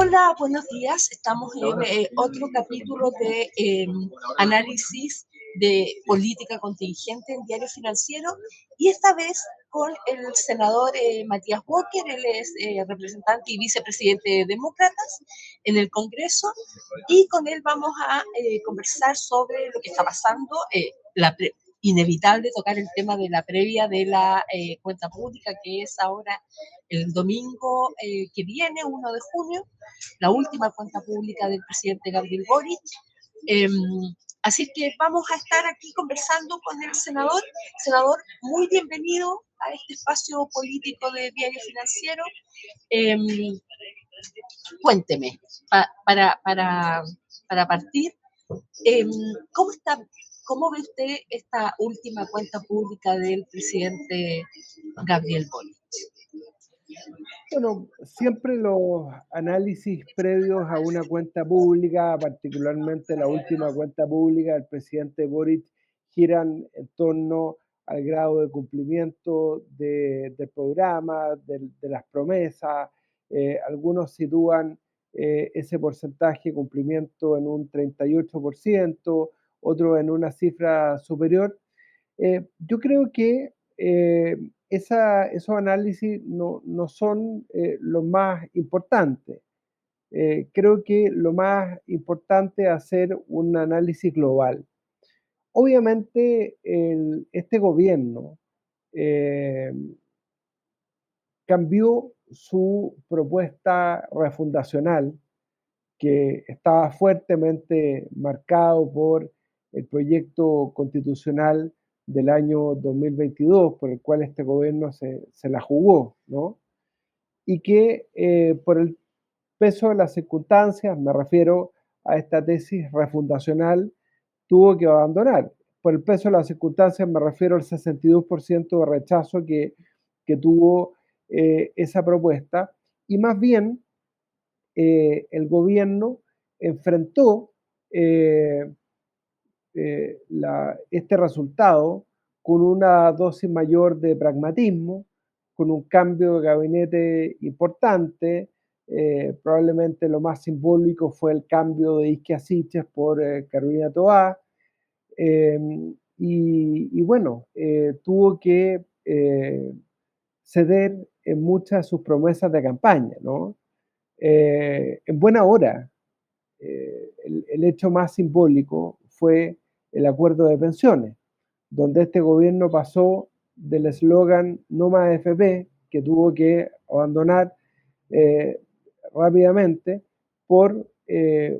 Hola, buenos días. Estamos en otro capítulo de análisis de política contingente en Diario Financiero y esta vez con el senador Matías Walker. Él es representante y vicepresidente de Demócratas en el Congreso y con él vamos a conversar sobre lo que está pasando, inevitable tocar el tema de la previa de la cuenta pública, que es ahora el domingo que viene, 1 de junio, la última cuenta pública del presidente Gabriel Boric. Eh, Así que vamos a estar aquí conversando con el senador. Senador, muy bienvenido a este espacio político de Diario Financiero. Eh, Cuénteme, para partir, eh, ¿cómo está? ¿Cómo ve usted esta última cuenta pública del presidente Gabriel Boric? Bueno, siempre los análisis previos a una cuenta pública, particularmente la última cuenta pública del presidente Boric, giran en torno al grado de cumplimiento del programa, de las promesas. Algunos sitúan ese porcentaje de cumplimiento en un 38%, otros en una cifra superior. Yo creo que esos análisis no son los más importantes. Creo que lo más importante es hacer un análisis global. Obviamente, este gobierno eh, cambió su propuesta refundacional, que estaba fuertemente marcado por el proyecto constitucional del año 2022, por el cual este gobierno se la jugó, ¿no? Y que por el peso de las circunstancias, me refiero a esta tesis refundacional, tuvo que abandonar. Por el peso de las circunstancias me refiero al 62% de rechazo que tuvo esa propuesta, y más bien el gobierno enfrentó eh, este resultado con una dosis mayor de pragmatismo, con un cambio de gabinete importante. Probablemente lo más simbólico fue el cambio de Isquia Siches por Carolina Toá. Eh, y bueno, tuvo que ceder en muchas de sus promesas de campaña, ¿no? En buena hora. El hecho más simbólico fue el acuerdo de pensiones, donde este gobierno pasó del eslogan "no más AFP", que tuvo que abandonar eh, rápidamente, por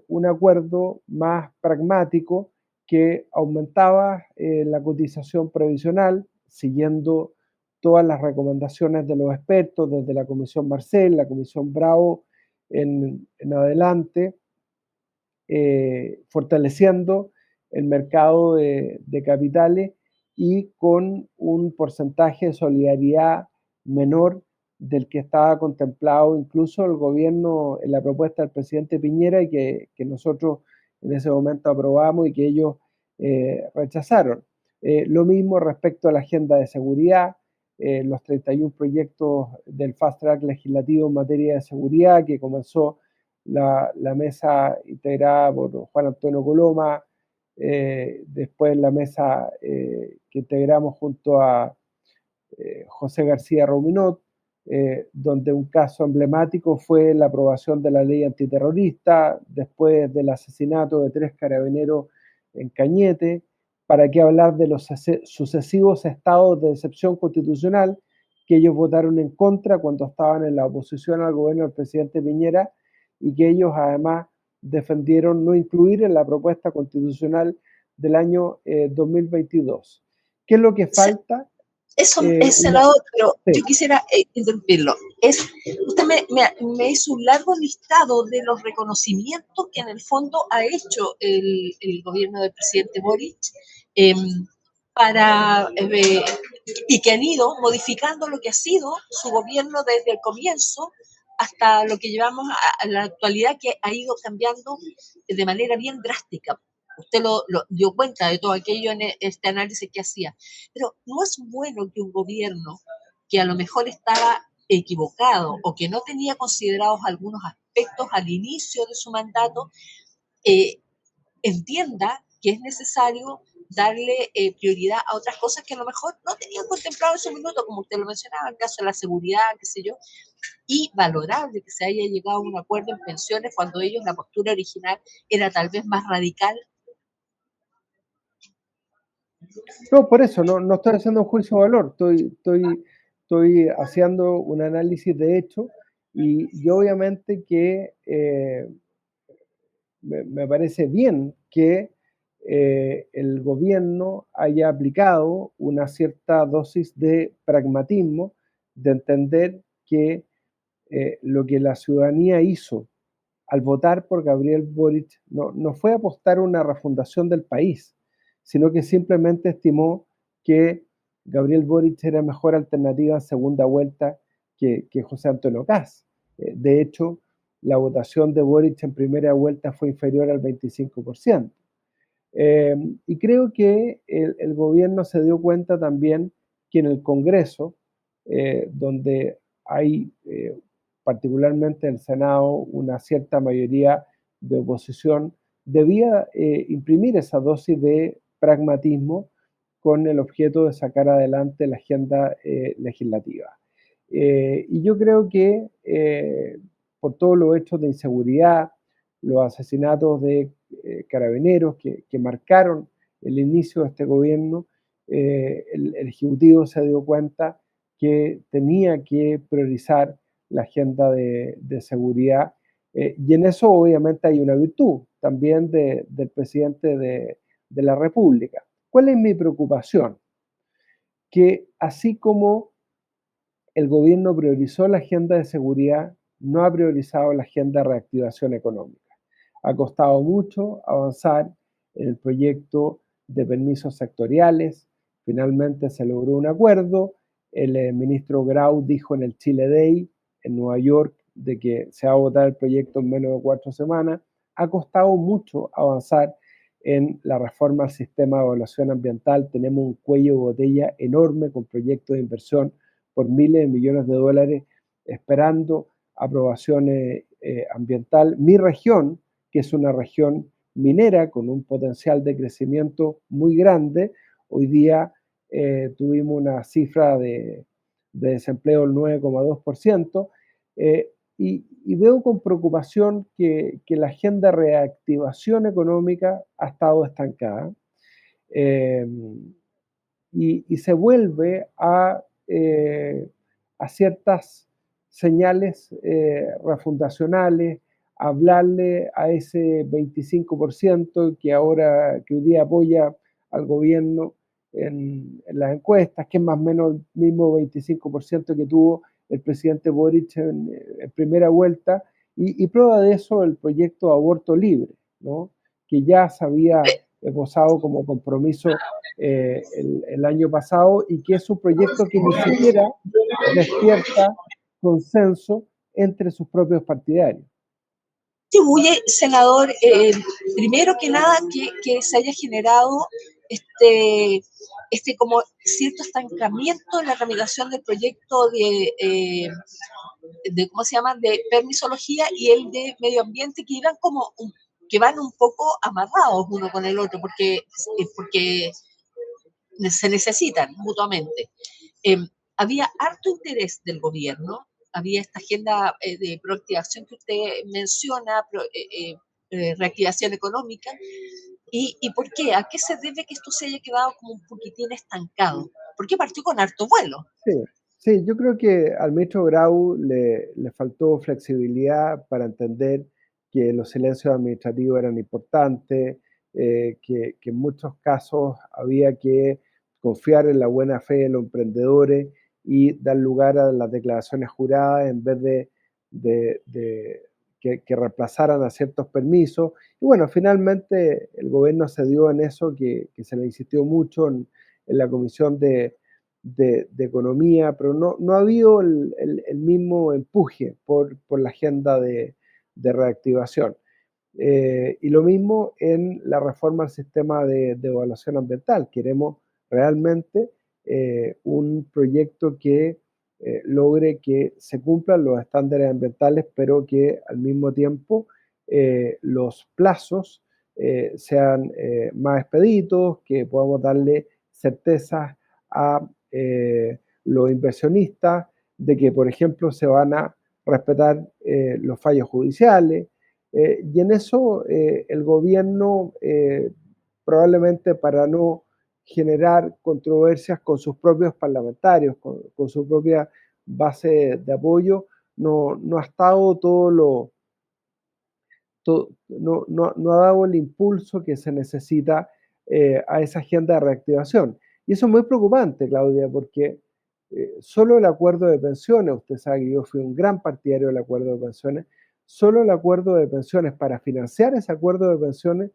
un acuerdo más pragmático que aumentaba la cotización previsional, siguiendo todas las recomendaciones de los expertos, desde la Comisión Marcel, la Comisión Bravo en adelante, fortaleciendo el mercado de capitales y con un porcentaje de solidaridad menor del que estaba contemplado incluso el gobierno en la propuesta del presidente Piñera, y que nosotros en ese momento aprobamos y que ellos rechazaron. Lo mismo respecto a la agenda de seguridad, los 31 proyectos del Fast Track legislativo en materia de seguridad que comenzó la mesa integrada por Juan Antonio Coloma, después la mesa que integramos junto a José García Ruminot, donde un caso emblemático fue la aprobación de la ley antiterrorista después del asesinato de 3 carabineros en Cañete. ¿Para qué hablar de los sucesivos estados de excepción constitucional que ellos votaron en contra cuando estaban en la oposición al gobierno del presidente Piñera, y que ellos además defendieron no incluir en la propuesta constitucional del año 2022? ¿Qué es lo que falta? Eso es, senador, pero Sí. yo quisiera interrumpirlo. Usted me hizo un largo listado de los reconocimientos que en el fondo ha hecho el gobierno del presidente Boric eh, para, y que han ido modificando lo que ha sido su gobierno desde el comienzo hasta lo que llevamos a la actualidad, que ha ido cambiando de manera bien drástica. Usted lo dio cuenta de todo aquello en este análisis que hacía. Pero no es bueno que un gobierno que a lo mejor estaba equivocado o que no tenía considerados algunos aspectos al inicio de su mandato, entienda que es necesario darle prioridad a otras cosas que a lo mejor no tenían contemplado en su minuto, como usted lo mencionaba, el caso de la seguridad, qué sé yo, y valorable que se haya llegado a un acuerdo en pensiones cuando ellos, la postura original era tal vez más radical. No, por eso, no estoy haciendo un juicio de valor, estoy haciendo un análisis de hecho y obviamente que me parece bien que el gobierno haya aplicado una cierta dosis de pragmatismo, de entender que lo que la ciudadanía hizo al votar por Gabriel Boric no fue apostar a una refundación del país, sino que simplemente estimó que Gabriel Boric era mejor alternativa en segunda vuelta que José Antonio Kast. De hecho, la votación de Boric en primera vuelta fue inferior al 25%. Y creo que el gobierno se dio cuenta también que en el Congreso, donde hay particularmente en el Senado una cierta mayoría de oposición, debía imprimir esa dosis de pragmatismo con el objeto de sacar adelante la agenda legislativa. Y yo creo que por todos los hechos de inseguridad, los asesinatos de carabineros que marcaron el inicio de este gobierno, el Ejecutivo se dio cuenta que tenía que priorizar la agenda de seguridad y en eso obviamente hay una virtud también del presidente de la República. ¿Cuál es mi preocupación? Que así como el gobierno priorizó la agenda de seguridad, no ha priorizado la agenda de reactivación económica. Ha costado mucho avanzar en el proyecto de permisos sectoriales. Finalmente se logró un acuerdo. El ministro Grau dijo en el Chile Day en Nueva York de que se va a votar el proyecto en menos de 4 semanas. Ha costado mucho avanzar en la reforma al sistema de evaluación ambiental. Tenemos un cuello de botella enorme con proyectos de inversión por miles de millones de dólares esperando aprobación ambiental. Mi región, que es una región minera con un potencial de crecimiento muy grande, hoy día tuvimos una cifra de desempleo del 9,2%, y veo con preocupación que la agenda de reactivación económica ha estado estancada y se vuelve a ciertas señales refundacionales, hablarle a ese 25% que hoy día apoya al gobierno en las encuestas, que es más o menos el mismo 25% que tuvo el presidente Boric en primera vuelta, y prueba de eso el proyecto de aborto libre, ¿no? Que ya se había esbozado como compromiso el año pasado y que es un proyecto que ni siquiera despierta consenso entre sus propios partidarios. Atribuye, senador, primero que nada, que se haya generado como cierto estancamiento en la tramitación del proyecto ¿cómo se llama?, de permisología y el de medio ambiente, que van un poco amarrados uno con el otro, porque se necesitan mutuamente. Había harto interés del gobierno, había esta agenda de proactivación que usted menciona, reactivación económica. ¿Y por qué? ¿A qué se debe que esto se haya quedado como un poquitín estancado? ¿Por qué partió con harto vuelo? Sí, sí, yo creo que al ministro Grau le faltó flexibilidad para entender que los silencios administrativos eran importantes, que en muchos casos había que confiar en la buena fe de los emprendedores y dar lugar a las declaraciones juradas en vez de que reemplazaran a ciertos permisos. Y bueno, finalmente el gobierno cedió en eso, que se le insistió mucho en la Comisión de Economía, pero no ha habido el mismo empuje por la agenda de reactivación. Y lo mismo en la reforma al sistema de evaluación ambiental. Queremos realmente un proyecto que logre que se cumplan los estándares ambientales, pero que al mismo tiempo los plazos sean más expeditos, que podamos darle certezas a los inversionistas de que, por ejemplo, se van a respetar los fallos judiciales. Y en eso el gobierno, probablemente para no generar controversias con sus propios parlamentarios, con su propia base de apoyo, no ha estado no ha dado el impulso que se necesita a esa agenda de reactivación. Y eso es muy preocupante, Claudia, porque solo el acuerdo de pensiones, usted sabe que yo fui un gran partidario del acuerdo de pensiones, solo el acuerdo de pensiones, para financiar ese acuerdo de pensiones,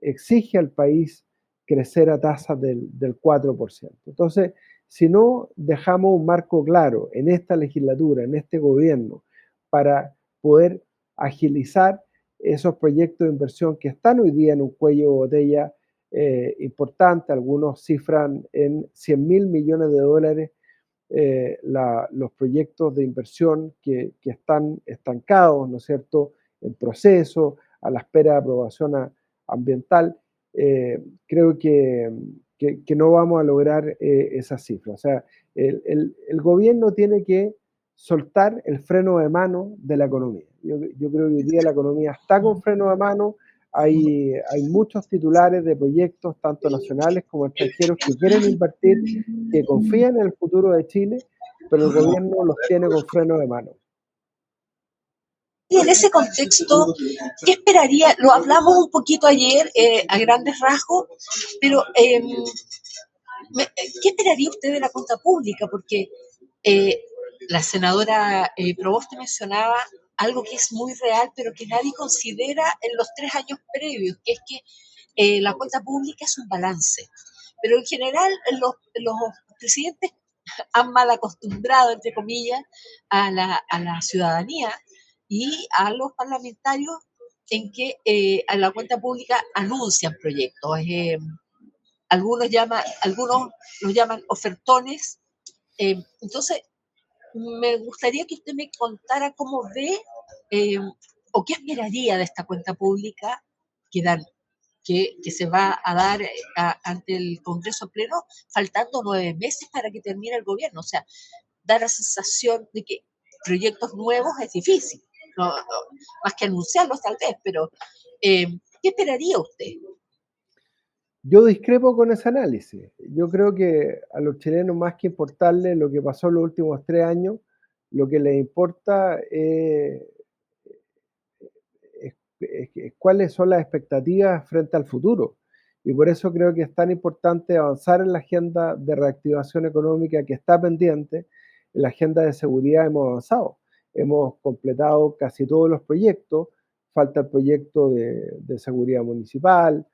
exige al país crecer a tasas del 4%. Entonces, si no dejamos un marco claro en esta legislatura, en este gobierno, para poder agilizar esos proyectos de inversión que están hoy día en un cuello de botella importante, algunos cifran en 100.000 millones de dólares los proyectos de inversión que están estancados, ¿no es cierto?, en proceso, a la espera de aprobación ambiental. Creo que no vamos a lograr esa cifra. O sea, el gobierno tiene que soltar el freno de mano de la economía. Yo creo que hoy día la economía está con freno de mano. Hay muchos titulares de proyectos, tanto nacionales como extranjeros, que quieren invertir, que confían en el futuro de Chile, pero el gobierno los tiene con freno de mano. Y en ese contexto, ¿qué esperaría? Lo hablamos un poquito ayer a grandes rasgos, pero ¿qué esperaría usted de la cuenta pública? Porque la senadora Proboste mencionaba algo que es muy real, pero que nadie considera en los 3 años previos, que es que la cuenta pública es un balance. Pero en general los presidentes han mal acostumbrado, entre comillas, a la ciudadanía y a los parlamentarios en que a la cuenta pública anuncian proyectos. Algunos los llaman ofertones. Entonces, me gustaría que usted me contara cómo ve o qué esperaría de esta cuenta pública que, que se va a dar ante el Congreso Pleno, faltando 9 meses para que termine el gobierno. O sea, da la sensación de que proyectos nuevos es difícil, más que anunciarlos tal vez, pero ¿qué esperaría usted? Yo discrepo con ese análisis. Yo creo que a los chilenos, más que importarles lo que pasó en los últimos 3 años, lo que les importa es cuáles son las expectativas frente al futuro. Y por eso creo que es tan importante avanzar en la agenda de reactivación económica que está pendiente. En la agenda de seguridad hemos avanzado. Hemos completado casi todos los proyectos. Falta el proyecto de seguridad municipal,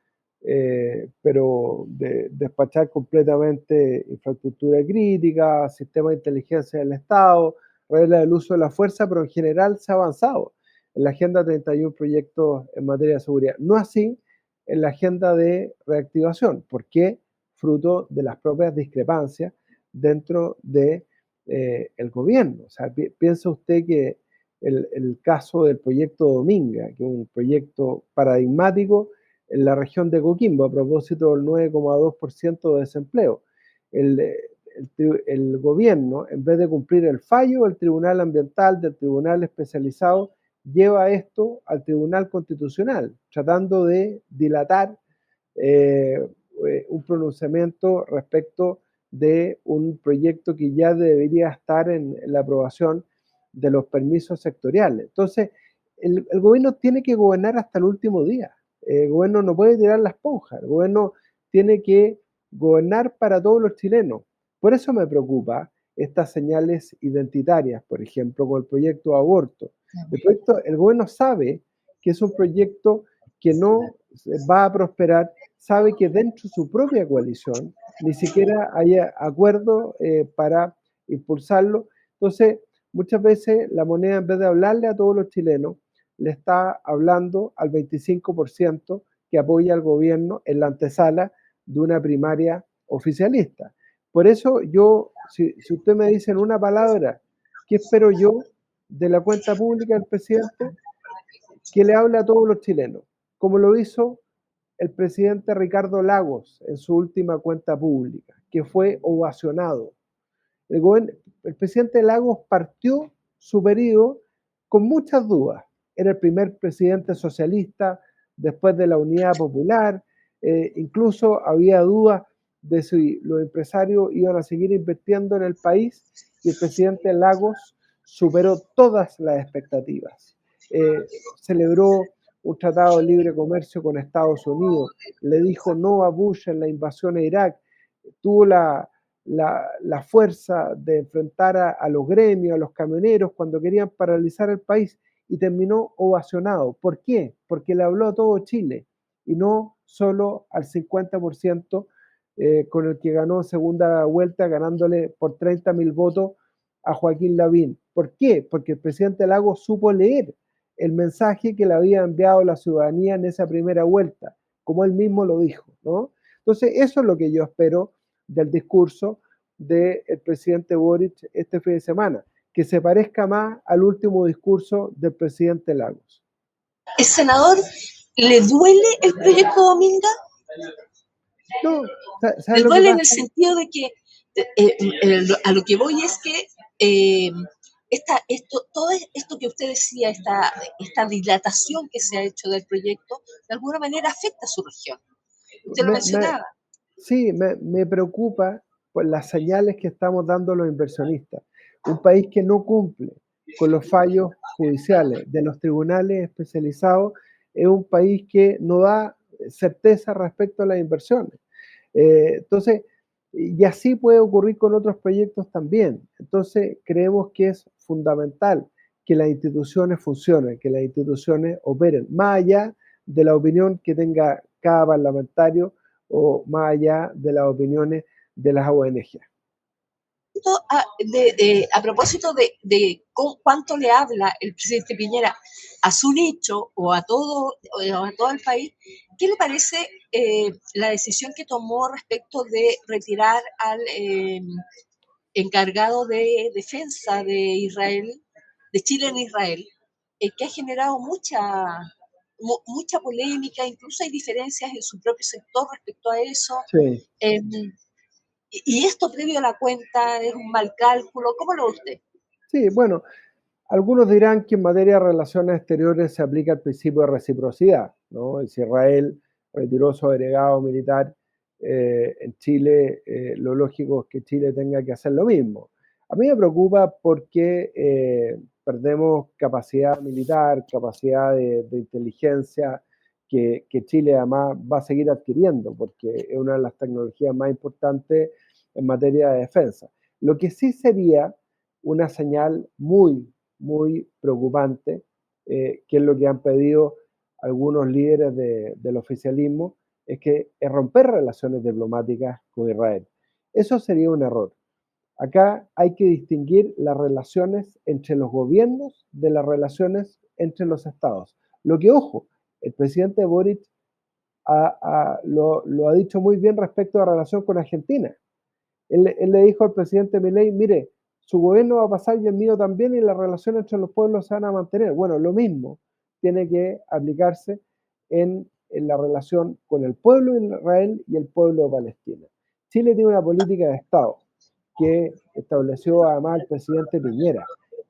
pero de despachar completamente infraestructura crítica, sistema de inteligencia del Estado, regla del uso de la fuerza, pero en general se ha avanzado en la agenda 31 proyectos en materia de seguridad. No así en la agenda de reactivación. ¿Por qué? Fruto de las propias discrepancias dentro de el gobierno. O sea, piensa usted que el caso del proyecto Dominga, que es un proyecto paradigmático en la región de Coquimbo, a propósito del 9,2% de desempleo. El gobierno, en vez de cumplir el fallo del Tribunal Ambiental, del Tribunal Especializado, lleva esto al Tribunal Constitucional, tratando de dilatar un pronunciamiento respecto de un proyecto que ya debería estar en la aprobación de los permisos sectoriales. Entonces, el gobierno tiene que gobernar hasta el último día. El gobierno no puede tirar la esponja. El gobierno tiene que gobernar para todos los chilenos. Por eso me preocupa estas señales identitarias, por ejemplo, con el proyecto de aborto. El gobierno sabe que es un proyecto que no va a prosperar, sabe que dentro de su propia coalición ni siquiera hay acuerdo para impulsarlo. Entonces, muchas veces la moneda, en vez de hablarle a todos los chilenos, le está hablando al 25% que apoya al gobierno en la antesala de una primaria oficialista. Por eso yo, si usted me dice en una palabra, ¿qué espero yo de la cuenta pública del presidente? Que le hable a todos los chilenos, como lo hizo el presidente Ricardo Lagos en su última cuenta pública, que fue ovacionado. El presidente Lagos partió su periodo con muchas dudas. Era el primer presidente socialista después de la Unidad Popular. Incluso había dudas de si los empresarios iban a seguir invirtiendo en el país, y el presidente Lagos superó todas las expectativas. Celebró un tratado de libre comercio con Estados Unidos, le dijo no a Bush en la invasión a Irak, tuvo la fuerza de enfrentar a los gremios, a los camioneros cuando querían paralizar el país, y terminó ovacionado. ¿Por qué? Porque le habló a todo Chile y no solo al 50% con el que ganó segunda vuelta, ganándole por 30.000 votos a Joaquín Lavín. ¿Por qué? Porque el presidente Lagos supo leer el mensaje que le había enviado la ciudadanía en esa primera vuelta, como él mismo lo dijo, ¿no? Entonces, eso es lo que yo espero del discurso del presidente Boric este fin de semana, que se parezca más al último discurso del presidente Lagos. ¿El senador le duele el proyecto Dominga? No, Le duele en el sentido de que a lo que voy es que todo esto que usted decía, esta dilatación que se ha hecho del proyecto, de alguna manera afecta a su región. Usted lo mencionaba. Sí, me preocupa por las señales que estamos dando los inversionistas. Un país que no cumple con los fallos judiciales de los tribunales especializados es un país que no da certeza respecto a las inversiones. Entonces, y así puede ocurrir con otros proyectos también. Entonces, creemos que es fundamental que las instituciones funcionen, que las instituciones operen, más allá de la opinión que tenga cada parlamentario o más allá de las opiniones de las ONG. A propósito de cuánto le habla el presidente Piñera a su nicho o a todo el país, ¿qué le parece la decisión que tomó respecto de retirar al encargado de defensa de Israel, de Chile en Israel, que ha generado mucha polémica, incluso hay diferencias en su propio sector respecto a eso? Sí. Y esto previo a la cuenta es un mal cálculo. ¿Cómo lo ve usted? Sí, bueno, algunos dirán que en materia de relaciones exteriores se aplica el principio de reciprocidad, ¿no? Si Israel retiró su agregado militar en Chile, lo lógico es que Chile tenga que hacer lo mismo. A mí me preocupa porque perdemos capacidad militar, capacidad de inteligencia que Chile además va a seguir adquiriendo, porque es una de las tecnologías más importantes en materia de defensa. Lo que sí sería una señal muy preocupante, que es lo que han pedido algunos líderes del oficialismo, es romper relaciones diplomáticas con Israel. Eso sería un error. Acá hay que distinguir las relaciones entre los gobiernos de las relaciones entre los estados. Lo que, ojo, el presidente Boric lo ha dicho muy bien respecto a la relación con Argentina. Él le dijo al presidente Milei, mire, su gobierno va a pasar y el mío también, y las relaciones entre los pueblos se van a mantener. Bueno, lo mismo tiene que aplicarse en la relación con el pueblo de Israel y el pueblo de Palestina. Chile tiene una política de Estado que estableció además el presidente Piñera,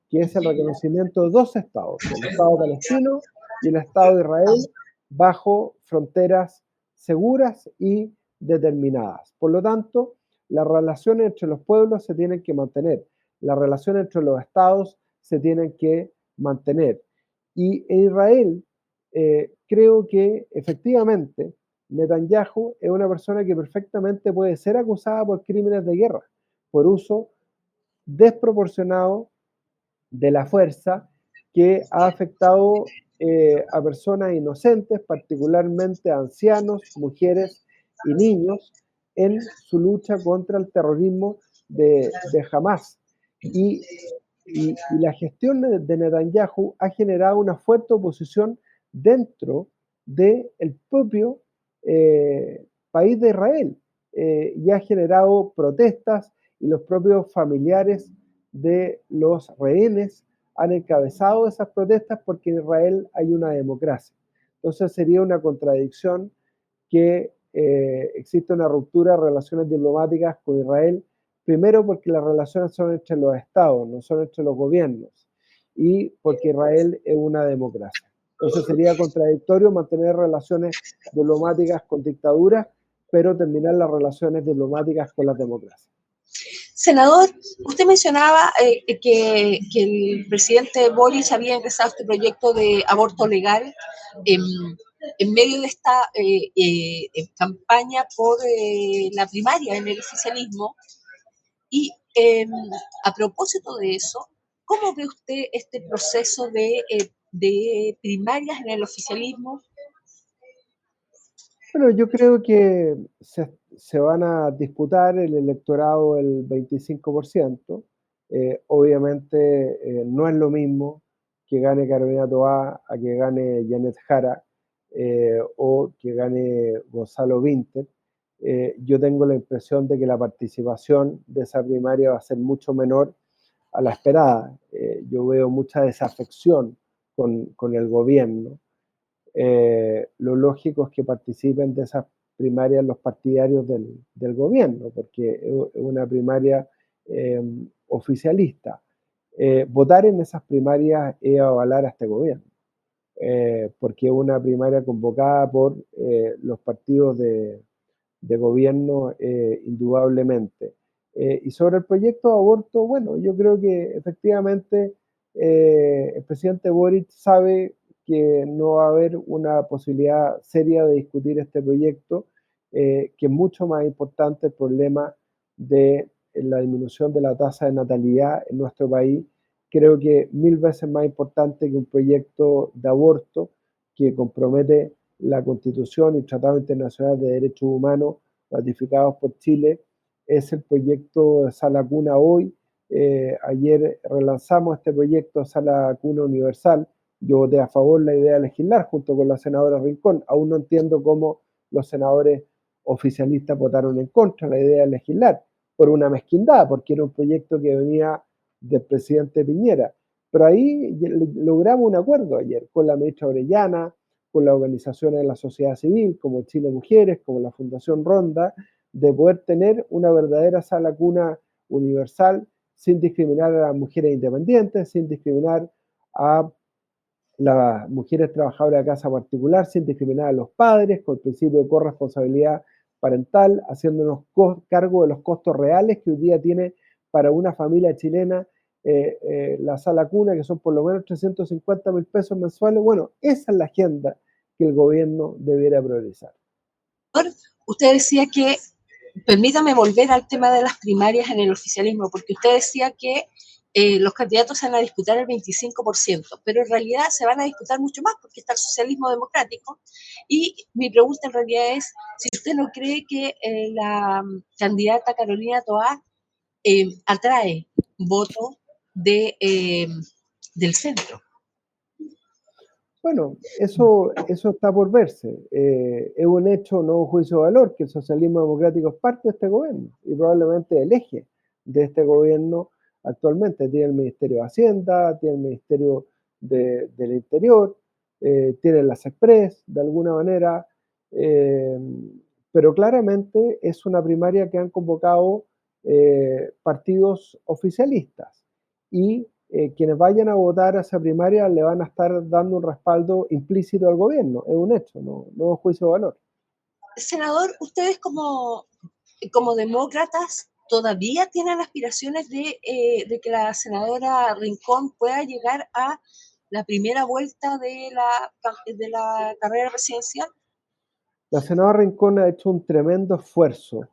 que es el reconocimiento de dos estados, el Estado palestino y el Estado de Israel, bajo fronteras seguras y determinadas. Por lo tanto, las relaciones entre los pueblos se tienen que mantener, las relaciones entre los estados se tienen que mantener. Y en Israel, creo que efectivamente Netanyahu es una persona que perfectamente puede ser acusada por crímenes de guerra, por uso desproporcionado de la fuerza que ha afectado a personas inocentes, particularmente a ancianos, mujeres y niños, en su lucha contra el terrorismo de Hamas. Y la gestión de Netanyahu ha generado una fuerte oposición dentro del propio país de Israel. y ha generado protestas, y los propios familiares de los rehenes han encabezado esas protestas porque en Israel hay una democracia. Entonces sería una contradicción que existe una ruptura de relaciones diplomáticas con Israel, primero porque las relaciones son entre los estados, no son entre los gobiernos, y porque Israel es una democracia. Entonces sería contradictorio mantener relaciones diplomáticas con dictaduras, pero terminar las relaciones diplomáticas con las democracias. Senador, usted mencionaba que el presidente Boric había empezado este proyecto de aborto legal en medio de esta campaña por la primaria en el oficialismo. Y a propósito de eso, ¿cómo ve usted este proceso de primarias en el oficialismo? Bueno, yo creo que se van a disputar el electorado el 25%. Obviamente no es lo mismo que gane Carolina Toá a que gane Janet Jara o que gane Gonzalo Vinter. Yo tengo la impresión de que la participación de esa primaria va a ser mucho menor a la esperada. Yo veo mucha desafección con el gobierno. Lo lógico es que participen de esas primarias los partidarios del gobierno, porque es una primaria oficialista. Votar en esas primarias es avalar a este gobierno, porque es una primaria convocada por los partidos de gobierno indudablemente. Y sobre el proyecto de aborto, bueno, yo creo que efectivamente el presidente Boric sabe que no va a haber una posibilidad seria de discutir este proyecto, que es mucho más importante el problema de la disminución de la tasa de natalidad en nuestro país. Creo que 1000 veces más importante que un proyecto de aborto que compromete la Constitución y Tratado Internacional de Derechos Humanos ratificados por Chile, es el proyecto de Sala Cuna Hoy. Ayer relanzamos este proyecto de Sala Cuna Universal. Yo voté a favor la idea de legislar junto con la senadora Rincón. Aún no entiendo cómo los senadores oficialistas votaron en contra de la idea de legislar, por una mezquindad, porque era un proyecto que venía del presidente Piñera. Pero ahí logramos un acuerdo ayer con la ministra Orellana, con las organizaciones de la sociedad civil, como Chile Mujeres, como la Fundación Ronda, de poder tener una verdadera sala cuna universal sin discriminar a las mujeres independientes, sin discriminar a las mujeres trabajadoras de casa particular, sin discriminar a los padres, con el principio de corresponsabilidad parental, haciéndonos cargo de los costos reales que hoy día tiene para una familia chilena la sala cuna, que son por lo menos 350.000 pesos mensuales. Bueno, esa es la agenda que el gobierno debiera priorizar. Usted decía que, permítame volver al tema de las primarias en el oficialismo, porque usted decía que los candidatos se van a disputar el 25%, pero en realidad se van a disputar mucho más porque está el socialismo democrático. Y mi pregunta en realidad es si usted no cree que la candidata Carolina Toá atrae votos del centro. Bueno, eso está por verse. Es un hecho, no un juicio de valor, que el socialismo democrático es parte de este gobierno y probablemente el eje de este gobierno actualmente. Tiene el Ministerio de Hacienda, tiene el Ministerio del Interior, tiene las Express de alguna manera, pero claramente es una primaria que han convocado partidos oficialistas y quienes vayan a votar a esa primaria le van a estar dando un respaldo implícito al gobierno. Es un hecho, no es un juicio de valor. Senador, ustedes como demócratas todavía tienen aspiraciones de que la senadora Rincón pueda llegar a la primera vuelta de la carrera presidencial. La senadora Rincón ha hecho un tremendo esfuerzo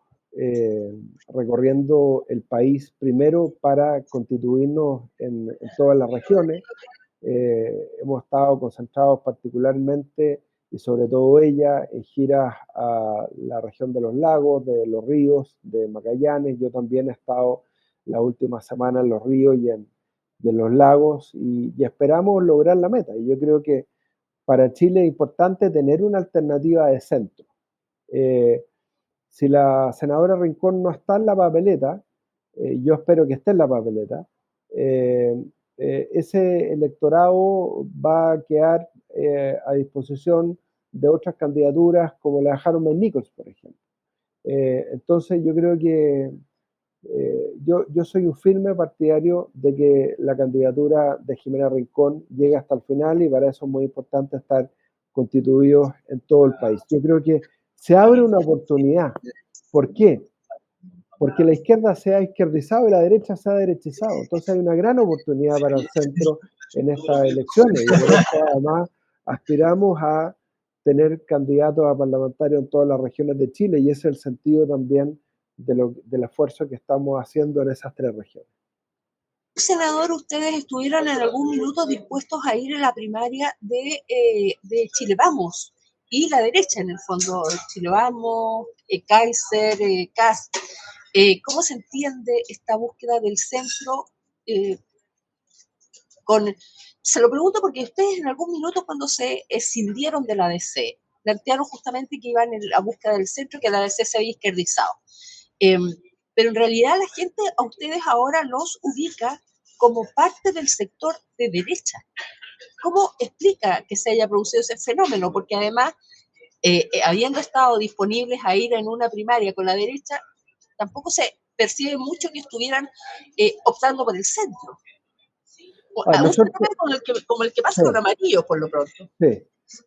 recorriendo el país primero para constituirnos en todas las regiones. Hemos estado concentrados particularmente y sobre todo ella en giras a la región de los lagos, de los ríos, de Magallanes. Yo también he estado la última semana en los ríos y en los lagos y esperamos lograr la meta. Y yo creo que para Chile es importante tener una alternativa de centro. Si la senadora Rincón no está en la papeleta, yo espero que esté en la papeleta, ese electorado va a quedar a disposición de otras candidaturas como la de Harold Nichols, por ejemplo. Entonces yo creo que yo soy un firme partidario de que la candidatura de Jimena Rincón llegue hasta el final, y para eso es muy importante estar constituidos en todo el país. Yo creo que se abre una oportunidad. ¿Por qué? Porque la izquierda se ha izquierdizado y la derecha se ha derechizado. Entonces hay una gran oportunidad para el centro en estas elecciones, y por eso además aspiramos a tener candidatos a parlamentarios en todas las regiones de Chile, y ese es el sentido también del esfuerzo que estamos haciendo en esas 3 regiones. Senador, ¿ustedes estuvieron en algún minuto dispuestos a ir a la primaria de Chile Vamos? Y la derecha, en el fondo, Chile Vamos, Kaiser, Kast. ¿Cómo se entiende esta búsqueda del centro? Se lo pregunto porque ustedes en algún minuto, cuando se escindieron de la DC, plantearon justamente que iban en la búsqueda del centro, que la DC se había izquierdizado. Pero en realidad la gente a ustedes ahora los ubica como parte del sector de derecha. ¿Cómo explica que se haya producido ese fenómeno? Porque además, habiendo estado disponibles a ir en una primaria con la derecha, tampoco se percibe mucho que estuvieran optando por el centro. Como el que pasa con amarillo, por lo pronto. Sí.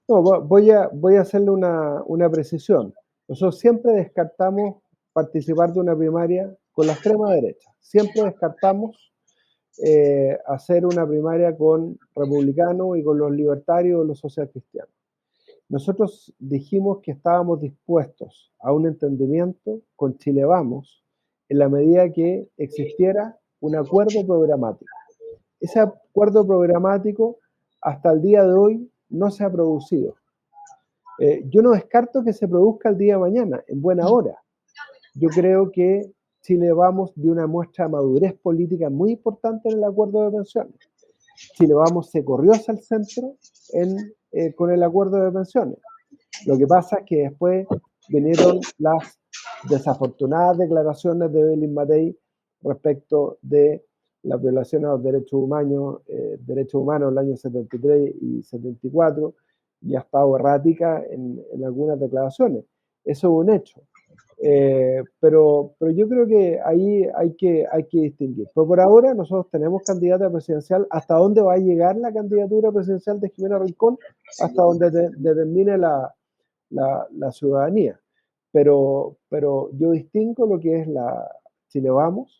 No, voy a hacerle una precisión. Nosotros siempre descartamos participar de una primaria con la extrema derecha. Siempre descartamos hacer una primaria con republicanos y con los libertarios o los socialcristianos. Nosotros dijimos que estábamos dispuestos a un entendimiento con Chile Vamos en la medida que existiera un acuerdo programático. Ese acuerdo programático hasta el día de hoy no se ha producido. Yo no descarto que se produzca el día de mañana, en buena hora. Yo creo que Chile Vamos dio una muestra de madurez política muy importante en el acuerdo de pensiones. Chile Vamos se corrió hacia el centro con el acuerdo de pensiones. Lo que pasa es que después vinieron las desafortunadas declaraciones de Evelyn Matei respecto de las violaciones a los derechos humanos en el año 73 y 74, y ha estado errática en algunas declaraciones. Eso es un hecho. Pero yo creo que ahí hay que distinguir. Pero por ahora nosotros tenemos candidata presidencial. ¿Hasta dónde va a llegar la candidatura presidencial de Jimena Rincón? Hasta donde determine la ciudadanía. Pero yo distingo lo que es la Chile Vamos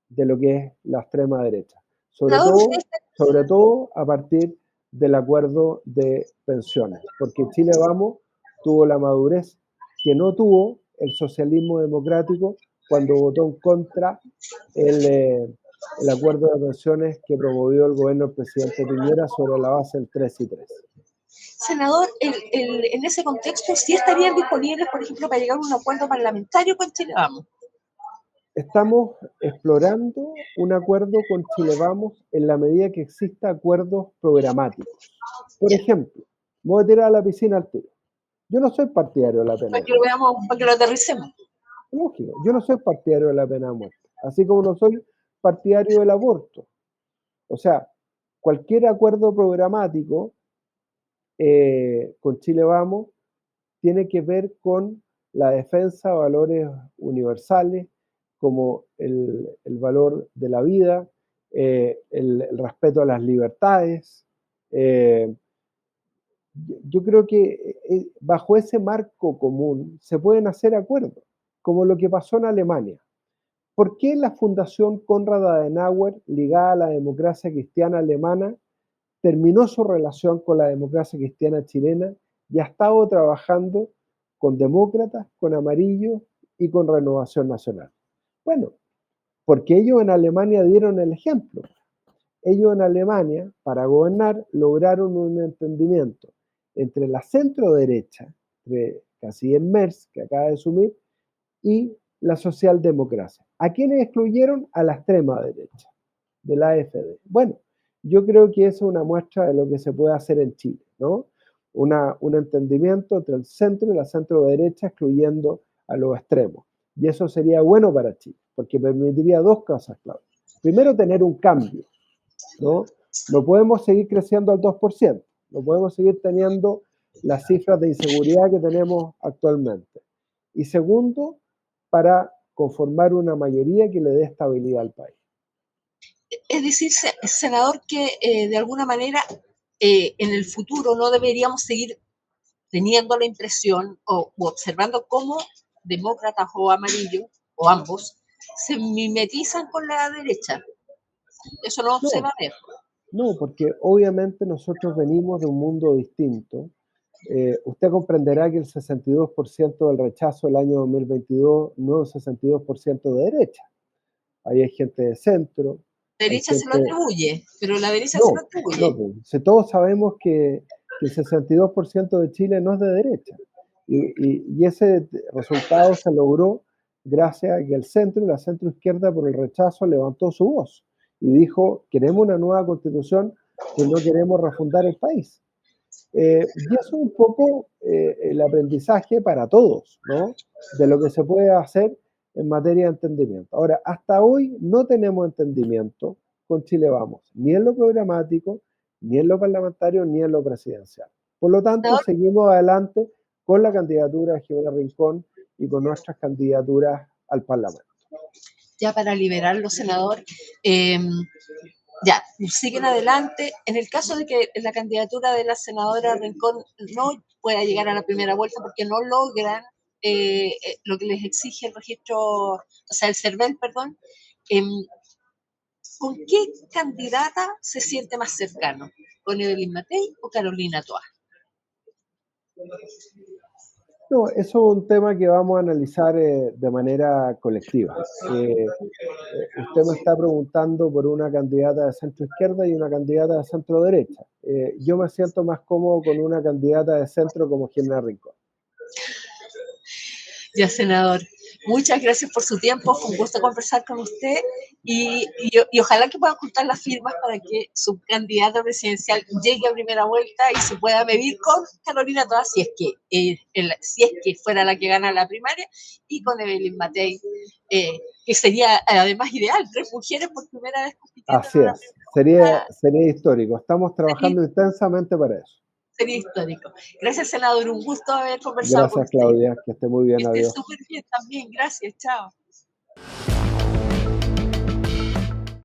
de lo que es la extrema derecha. Sobre todo a partir del acuerdo de pensiones, porque Chile Vamos tuvo la madurez que no tuvo el socialismo democrático cuando votó en contra el acuerdo de pensiones que promovió el gobierno del presidente Piñera sobre la base del 3 y 3. Senador, en ese contexto, ¿sí estarían disponibles, por ejemplo, para llegar a un acuerdo parlamentario con Chile Vamos? Estamos explorando un acuerdo con Chile Vamos en la medida que exista acuerdos programáticos. Por ejemplo, me voy a tirar a la piscina al tiro. Yo no soy partidario de la pena de muerte. Para que lo veamos, para que lo aterricemos. Lógico, yo no soy partidario de la pena de muerte, así como no soy partidario del aborto. O sea, cualquier acuerdo programático con Chile Vamos tiene que ver con la defensa de valores universales, como el valor de la vida, el respeto a las libertades. Yo creo que bajo ese marco común se pueden hacer acuerdos, como lo que pasó en Alemania. ¿Por qué la Fundación Konrad Adenauer, ligada a la democracia cristiana alemana, terminó su relación con la democracia cristiana chilena y ha estado trabajando con demócratas, con amarillos y con Renovación Nacional? Bueno, porque ellos en Alemania dieron el ejemplo. Ellos en Alemania, para gobernar, lograron un entendimiento entre la centro derecha, entre Canciller Merz, que acaba de asumir, y la socialdemocracia. ¿A quiénes excluyeron? A la extrema derecha, de la AfD. Bueno, yo creo que eso es una muestra de lo que se puede hacer en Chile, ¿no? Un entendimiento entre el centro y la centro derecha, excluyendo a los extremos. Y eso sería bueno para Chile, porque permitiría dos cosas, Claudia. Primero, tener un cambio, ¿no? No podemos seguir creciendo al 2%, no podemos seguir teniendo las cifras de inseguridad que tenemos actualmente. Y segundo, para conformar una mayoría que le dé estabilidad al país. Es decir, senador, que de alguna manera en el futuro no deberíamos seguir teniendo la impresión o observando cómo demócratas o amarillos, o ambos, se mimetizan con la derecha. Eso no se va No, a ver. no, porque obviamente nosotros venimos de un mundo distinto. Usted comprenderá que el 62% del rechazo del año 2022 no es un 62% de derecha. Ahí hay gente de centro, La hay derecha se lo gente... atribuye, pero la derecha se lo No, no, atribuye. pues, si todos sabemos que el 62% de Chile no es de derecha. Y ese resultado se logró gracias a que el centro y la centroizquierda por el rechazo levantó su voz y dijo, queremos una nueva constitución, que no queremos refundar el país. Y eso es un poco el aprendizaje para todos, ¿no? De lo que se puede hacer en materia de entendimiento. Ahora, hasta hoy no tenemos entendimiento con Chile Vamos, ni en lo programático, ni en lo parlamentario, ni en lo presidencial. Por lo tanto, Senador, seguimos adelante con la candidatura de Jimena Rincón y con nuestras candidaturas al Parlamento. ya para liberarlo, senador, eh, ya, siguen adelante. En el caso de que la candidatura de la senadora Rincón no pueda llegar a la primera vuelta porque no logran lo que les exige el registro, o sea, el CERVEL, perdón, eh, ¿con qué candidata se siente más cercano? ¿Con Evelyn Matei o Carolina Toa? No, eso es un tema que vamos a analizar de manera colectiva. Usted me está preguntando por una candidata de centro izquierda y una candidata de centro derecha. Yo me siento más cómodo con una candidata de centro como Jimena Rincón. Ya, senador, muchas gracias por su tiempo, fue un gusto conversar con usted y ojalá que puedan juntar las firmas para que su candidato presidencial llegue a primera vuelta y se pueda medir con Carolina Toa si es que fuera la que gana la primaria, y con Evelyn Matei, que sería además ideal, 3 mujeres por primera vez compitiendo Así en una es, sería histórico. Estamos sería, trabajando intensamente para eso. sería histórico. Gracias, senador, un gusto haber conversado con Gracias, usted. Claudia, que esté muy Que bien, esté adiós. súper bien también, gracias, chao.